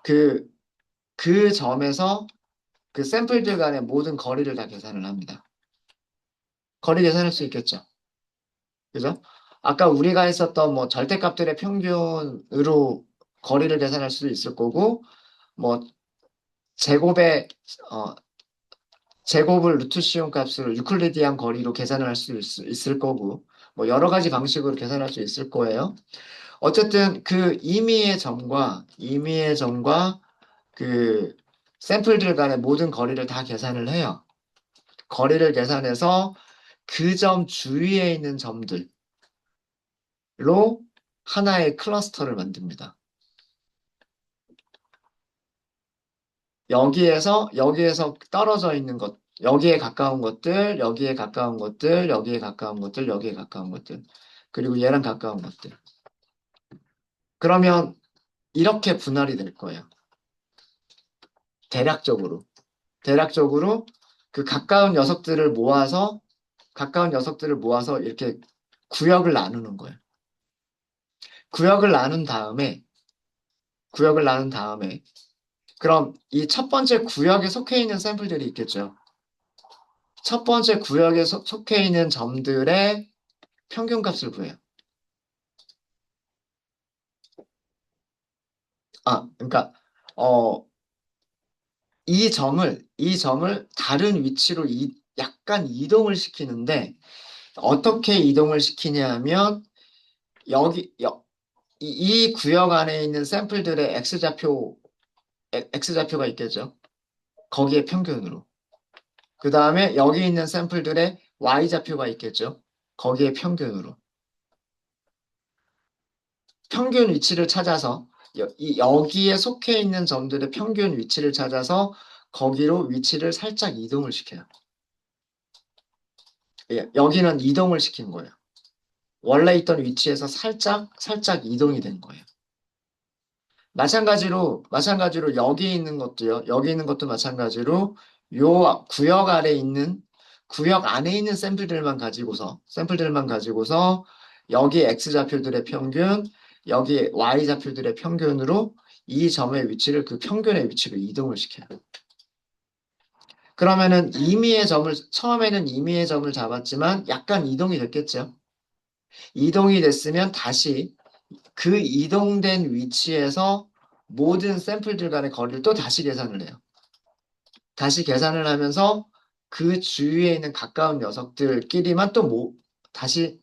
그, 그 점에서 그 샘플들 간의 모든 거리를 다 계산을 합니다. 거리 계산할 수 있겠죠. 그죠? 아까 우리가 했었던 뭐 절대값들의 평균으로 거리를 계산할 수도 있을 거고, 뭐 제곱의 어, 제곱을 루트 씌운 값을 유클리디안 거리로 계산을 할 수 있을 거고, 뭐 여러 가지 방식으로 계산할 수 있을 거예요. 어쨌든 그 임의의 점과 그 샘플들 간의 모든 거리를 다 계산을 해요. 거리를 계산해서 그 점 주위에 있는 점들로 하나의 클러스터를 만듭니다. 여기에서 떨어져 있는 것, 여기에 가까운 것들, 여기에 가까운 것들, 여기에 가까운 것들, 여기에 가까운 것들, 그리고 얘랑 가까운 것들. 그러면 이렇게 분할이 될 거예요. 대략적으로. 대략적으로 그 가까운 녀석들을 모아서 이렇게 구역을 나누는 거예요. 구역을 나눈 다음에, 구역을 나눈 다음에, 그럼 이 첫 번째 구역에 속해 있는 샘플들이 있겠죠. 첫 번째 구역에 속해 있는 점들의 평균값을 구해요. 그러니까, 어, 이 점을 다른 위치로 약간 이동을 시키는데, 어떻게 이동을 시키냐 하면, 여기, 여- 이 구역 안에 있는 샘플들의 X좌표가 있겠죠. 거기에 평균으로. 그 다음에 여기 있는 샘플들의 Y좌표가 있겠죠. 거기에 평균으로. 평균 위치를 찾아서 여기에 속해 있는 점들의 평균 위치를 찾아서 거기로 위치를 살짝 이동을 시켜요. 예, 여기는 이동을 시킨 거예요. 원래 있던 위치에서 살짝 이동이 된 거예요. 마찬가지로 여기 있는 것도 마찬가지로 요 구역 안에 있는 샘플들만 가지고서 여기 X좌표들의 평균, 여기 Y좌표들의 평균으로 이 점의 위치를 그 평균의 위치로 이동을 시켜요. 그러면은 처음에는 임의의 점을 잡았지만 약간 이동이 됐겠죠. 이동이 됐으면 다시 그 이동된 위치에서 모든 샘플들 간의 거리를 또 다시 계산을 해요. 다시 계산을 하면서 그 주위에 있는 가까운 녀석들끼리만 또 다시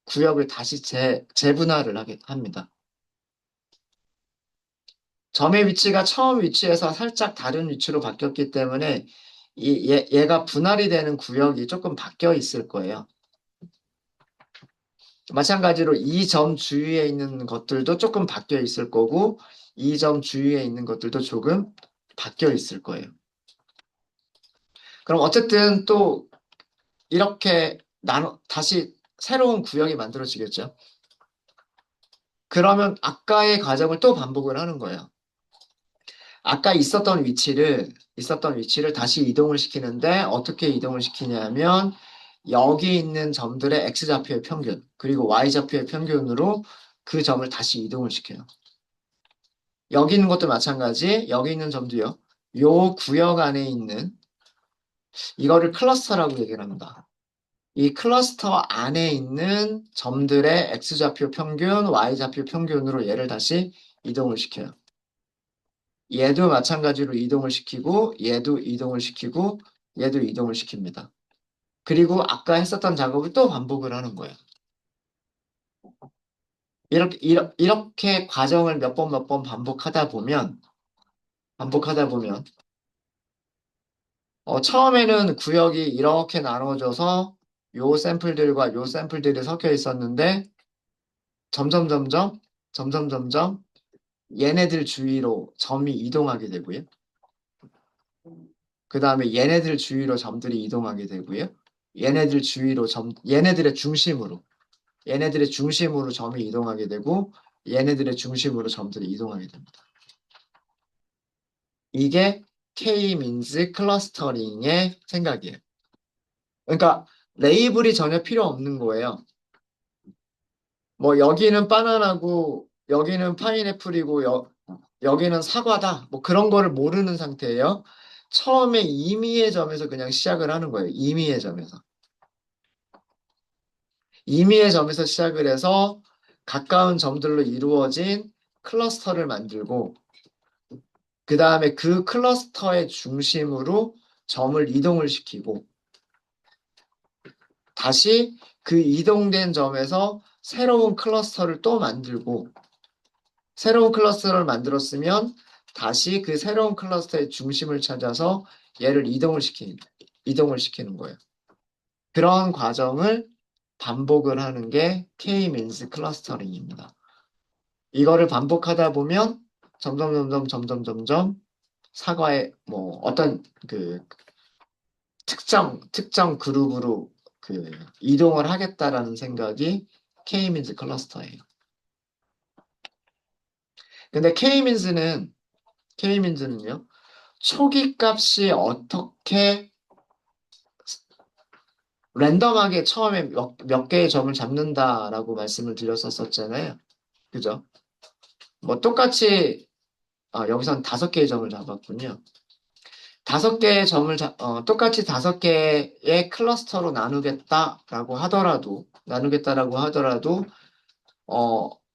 구역을 다시 재분할을 하게 합니다. 점의 위치가 처음 위치에서 살짝 다른 위치로 바뀌었기 때문에 얘가 분할이 되는 구역이 조금 바뀌어 있을 거예요. 마찬가지로 이 점 주위에 있는 것들도 조금 바뀌어 있을 거고, 이 점 주위에 있는 것들도 조금 바뀌어 있을 거예요. 그럼 어쨌든 또 이렇게 다시 새로운 구역이 만들어지겠죠. 그러면 아까의 과정을 또 반복을 하는 거예요. 아까 있었던 위치를 다시 이동을 시키는데 어떻게 이동을 시키냐면 여기 있는 점들의 X좌표의 평균, 그리고 Y좌표의 평균으로 그 점을 다시 이동을 시켜요. 여기 있는 것도 마찬가지, 여기 있는 점도요. 요 구역 안에 있는 이거를 클러스터라고 얘기를 합니다. 이 클러스터 안에 있는 점들의 X좌표 평균, Y좌표 평균으로 얘를 다시 이동을 시켜요. 얘도 마찬가지로 이동을 시키고 얘도 이동을 시키고 얘도 이동을 시킵니다. 그리고 아까 했었던 작업을 또 반복을 하는 거예요. 이렇게 과정을 몇 번 몇 번 반복하다 보면 처음에는 구역이 이렇게 나눠져서 요 샘플들과 요 샘플들이 섞여 있었는데 점점 점점 점점 점점 얘네들 주위로 점이 이동하게 되고요. 그 다음에 얘네들 주위로 점들이 이동하게 되고요. 얘네들의 중심으로 점이 이동하게 되고 얘네들의 중심으로 점들이 이동하게 됩니다. 이게 K-민즈 클러스터링의 생각이에요. 그러니까 레이블이 전혀 필요 없는 거예요. 뭐 여기는 바나나고 여기는 파인애플이고 여기는 사과다. 뭐 그런 거를 모르는 상태예요. 처음에 임의의 점에서 그냥 시작을 하는 거예요. 임의의 점에서. 임의의 점에서 시작을 해서 가까운 점들로 이루어진 클러스터를 만들고 그 다음에 그 클러스터의 중심으로 점을 이동을 시키고 다시 그 이동된 점에서 새로운 클러스터를 또 만들고 새로운 클러스터를 만들었으면 다시 그 새로운 클러스터의 중심을 찾아서 얘를 이동을 시키는 거예요. 그런 과정을 반복을 하는 게 K-민스 클러스터링입니다. 이거를 반복하다 보면 점점 사과의 뭐 어떤 그 특정 그룹으로 그 이동을 하겠다라는 생각이 K-민스 클러스터예요. 근데 K-민스는요, 초기 값이 어떻게 랜덤하게 처음에 몇 개의 점을 잡는다라고 말씀을 드렸었잖아요. 그죠? 뭐 똑같이 여기선 5개의 점을 잡았군요. 똑같이 5개의 클러스터로 나누겠다라고 하더라도,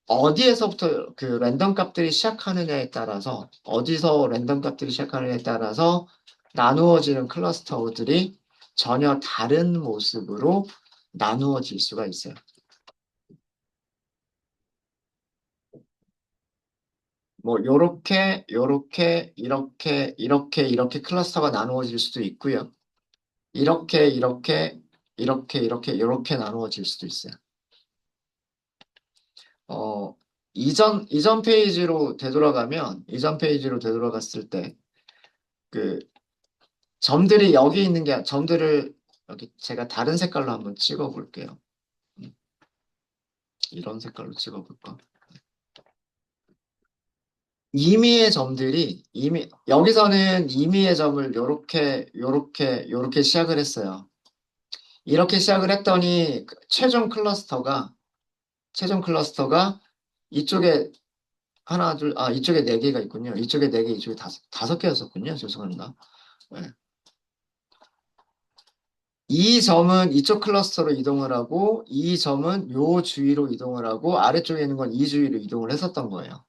어디에서부터 그 랜덤 값들이 시작하느냐에 따라서, 어디서 랜덤 값들이 시작하느냐에 따라서 나누어지는 클러스터들이 전혀 다른 모습으로 나누어질 수가 있어요. 뭐, 이렇게 클러스터가 나누어질 수도 있고요. 이렇게 나누어질 수도 있어요. 어, 이전 페이지로 되돌아갔을 때, 그, 점들을, 여기 제가 다른 색깔로 한번 찍어 볼게요. 이런 색깔로 찍어 볼까? 여기서는 임의의 점을 요렇게 시작을 했어요. 이렇게 시작을 했더니, 최종 클러스터가 이쪽에 이쪽에 4개가 있군요. 이쪽에 4개, 이쪽에 다섯 개였었군요. 죄송합니다. 네. 이 점은 이쪽 클러스터로 이동을 하고, 이 점은 요 주위로 이동을 하고, 아래쪽에 있는 건 이 주위로 이동을 했었던 거예요.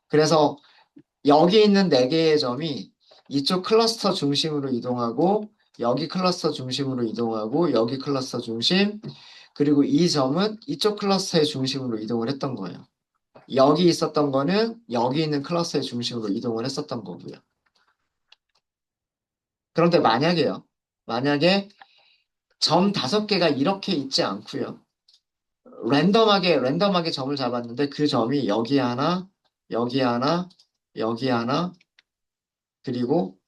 그래서 여기 있는 4개의 점이 이쪽 클러스터 중심으로 이동하고, 여기 클러스터 중심으로 이동하고, 여기 클러스터 중심, 그리고 이 점은 이쪽 클러스터의 중심으로 이동을 했던 거예요. 여기 있었던 거는 여기 있는 클러스의 중심으로 이동을 했었던 거고요. 그런데 만약에 점 5개가 이렇게 있지 않고요. 랜덤하게 점을 잡았는데 그 점이 여기 하나, 여기 하나, 여기 하나, 그리고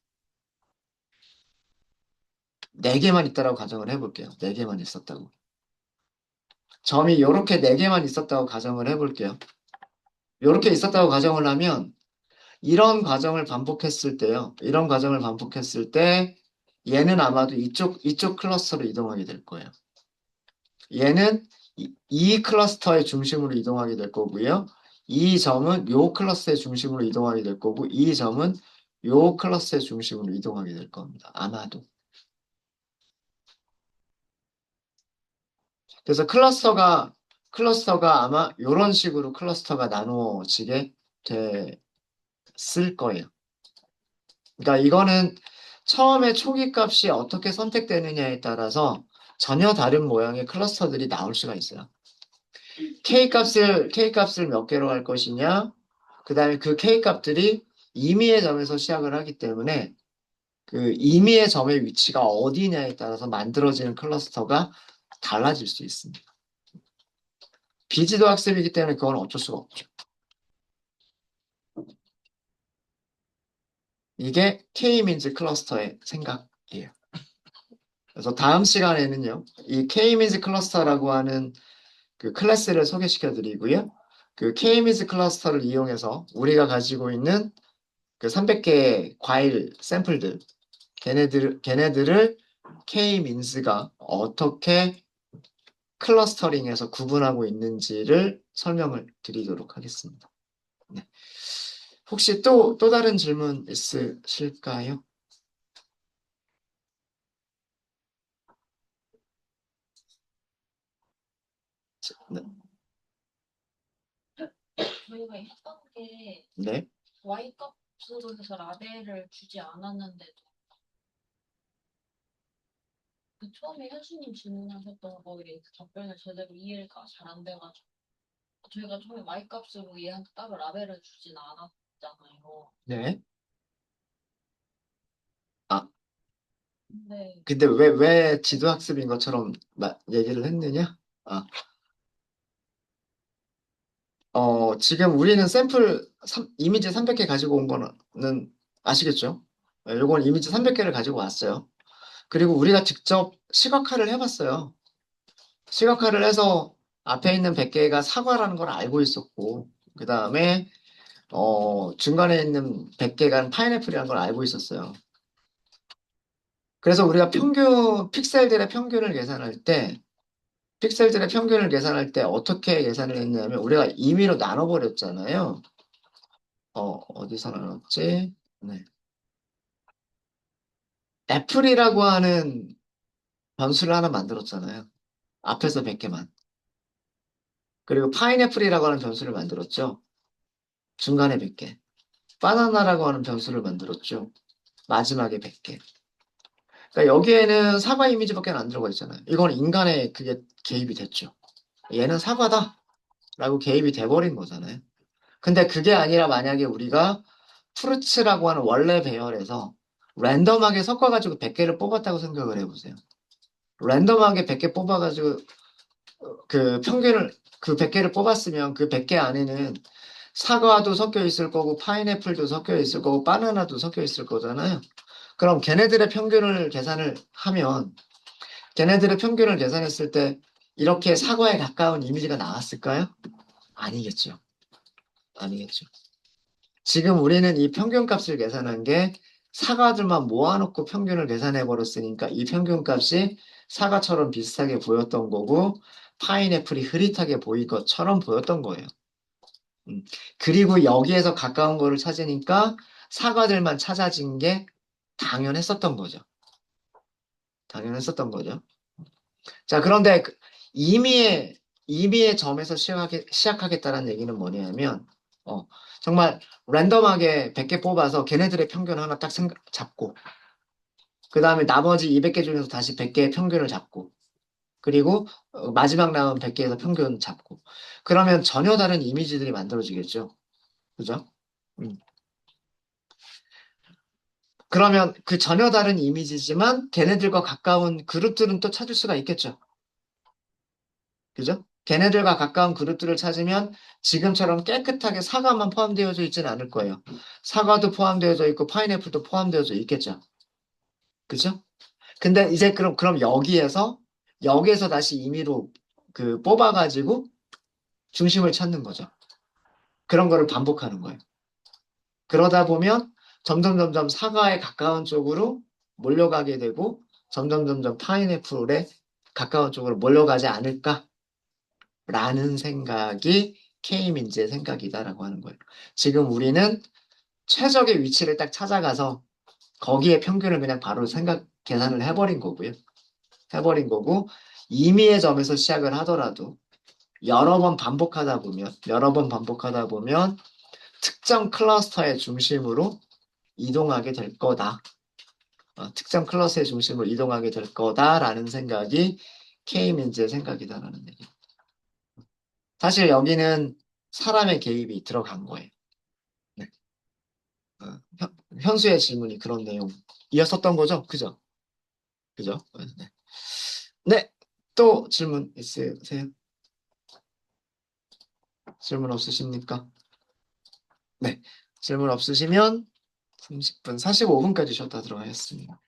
4개만 있다라고 가정을 해볼게요. 4개만 있었다고. 점이 이렇게 4개만 있었다고 가정을 해볼게요. 이렇게 있었다고 가정을 하면 이런 과정을 반복했을 때 얘는 아마도 이쪽 클러스터로 이동하게 될 거예요. 얘는 이 클러스터의 중심으로 이동하게 될 거고요. 이 점은 요 클러스의 중심으로 이동하게 될 거고, 이 점은 요 클러스의 중심으로 이동하게 될 겁니다. 아마도. 그래서 클러스터가 아마 이런 식으로 클러스터가 나누어지게 쓸 거예요. 그러니까 이거는 처음에 초기 값이 어떻게 선택되느냐에 따라서 전혀 다른 모양의 클러스터들이 나올 수가 있어요. K값을 몇 개로 할 것이냐, 그 다음에 그 K값들이 임의의 점에서 시작을 하기 때문에 그 임의의 점의 위치가 어디냐에 따라서 만들어지는 클러스터가 달라질 수 있습니다. 비지도 학습이기 때문에 그건 어쩔 수가 없죠. 이게 K-민즈 클러스터의 생각이에요. 그래서 다음 시간에는요, 이 K-민즈 클러스터라고 하는 그 클래스를 소개시켜 드리고요. 그 K-민즈 클러스터를 이용해서 우리가 가지고 있는 그 300개의 과일 샘플들, 걔네들을 K-민즈가 어떻게 클러스터링해서 구분하고 있는지를 설명을 드리도록 하겠습니다. 네. 혹시 또 다른 질문 있으실까요? 네. 저희가 했던 게 네. Y 값으로 해서 라벨을 주지 않았는데도 그 처음에 현수님 질문하셨던 거에 답변을 제대로 이해가 잘 안 돼가지고 저희가 처음에 Y 값으로 얘한테 따로 라벨을 주진 않았잖아요. 네. 아, 근데 근데 왜 지도학습인 것처럼 얘기를 했느냐? 아, 지금 우리는 샘플 이미지 300개 가지고 온 거는 아시겠죠? 요건 이미지 300개를 가지고 왔어요. 그리고 우리가 직접 시각화를 해봤어요. 시각화를 해서 앞에 있는 100개가 사과라는 걸 알고 있었고, 그 다음에, 중간에 있는 100개가 파인애플이라는 걸 알고 있었어요. 그래서 우리가 픽셀들의 평균을 계산할 때 어떻게 계산을 했냐면, 우리가 임의로 나눠버렸잖아요. 어디서 나눴지? 네. 애플이라고 하는 변수를 하나 만들었잖아요. 앞에서 100개만. 그리고 파인애플이라고 하는 변수를 만들었죠. 중간에 100개. 바나나라고 하는 변수를 만들었죠. 마지막에 100개. 그러니까 여기에는 사과 이미지밖에 안 들어가 있잖아요. 이건 인간의 그게 개입이 됐죠. 얘는 사과다. 라고 개입이 돼버린 거잖아요. 근데 그게 아니라 만약에 우리가 프루츠라고 하는 원래 배열에서 랜덤하게 섞어가지고 100개를 뽑았다고 생각을 해보세요. 랜덤하게 100개 뽑아가지고 그 100개를 뽑았으면 그 100개 안에는 사과도 섞여 있을 거고 파인애플도 섞여 있을 거고 바나나도 섞여 있을 거잖아요. 그럼 걔네들의 평균을 계산했을 때 이렇게 사과에 가까운 이미지가 나왔을까요? 아니겠죠. 아니겠죠. 지금 우리는 이 평균값을 계산한 게 사과들만 모아놓고 평균을 계산해 버렸으니까 이 평균값이 사과처럼 비슷하게 보였던 거고 파인애플이 흐릿하게 보일 것처럼 보였던 거예요. 음. 그리고 여기에서 가까운 거를 찾으니까 사과들만 찾아진 게 당연했었던 거죠. 당연했었던 거죠. 자, 그런데 임의의 점에서 시작하겠다는 얘기는 뭐냐면, 어, 정말 랜덤하게 100개 뽑아서 걔네들의 평균 하나 딱 잡고, 그 다음에 나머지 200개 중에서 다시 100개의 평균을 잡고, 그리고 마지막 남은 100개에서 평균 잡고, 그러면 전혀 다른 이미지들이 만들어지겠죠. 그죠? 음. 그러면 그 전혀 다른 이미지지만 걔네들과 가까운 그룹들은 또 찾을 수가 있겠죠. 그죠? 걔네들과 가까운 그룹들을 찾으면 지금처럼 깨끗하게 사과만 포함되어져 있지는 않을 거예요. 사과도 포함되어져 있고 파인애플도 포함되어져 있겠죠. 그죠? 근데 이제 그럼 여기에서 다시 임의로 뽑아가지고 중심을 찾는 거죠. 그런 거를 반복하는 거예요. 그러다 보면 점점 사과에 가까운 쪽으로 몰려가게 되고 점점 파인애플에 가까운 쪽으로 몰려가지 않을까? 라는 생각이 K민즈의 생각이다라고 하는 거예요. 지금 우리는 최적의 위치를 딱 찾아가서 거기에 평균을 그냥 바로 계산을 해버린 거고요. 해버린 거고, 임의의 점에서 시작을 하더라도 여러 번 반복하다 보면 특정 클러스터의 중심으로 이동하게 될 거다. 특정 클러스의 중심으로 이동하게 될 거다라는 생각이 K민즈의 생각이다라는 얘기. 사실 여기는 사람의 개입이 들어간 거예요. 네. 현수의 질문이 그런 내용이었었던 거죠? 그죠? 그죠? 네. 네. 또 질문 있으세요? 질문 없으십니까? 네. 질문 없으시면 30분, 45분까지 쉬었다 들어가겠습니다.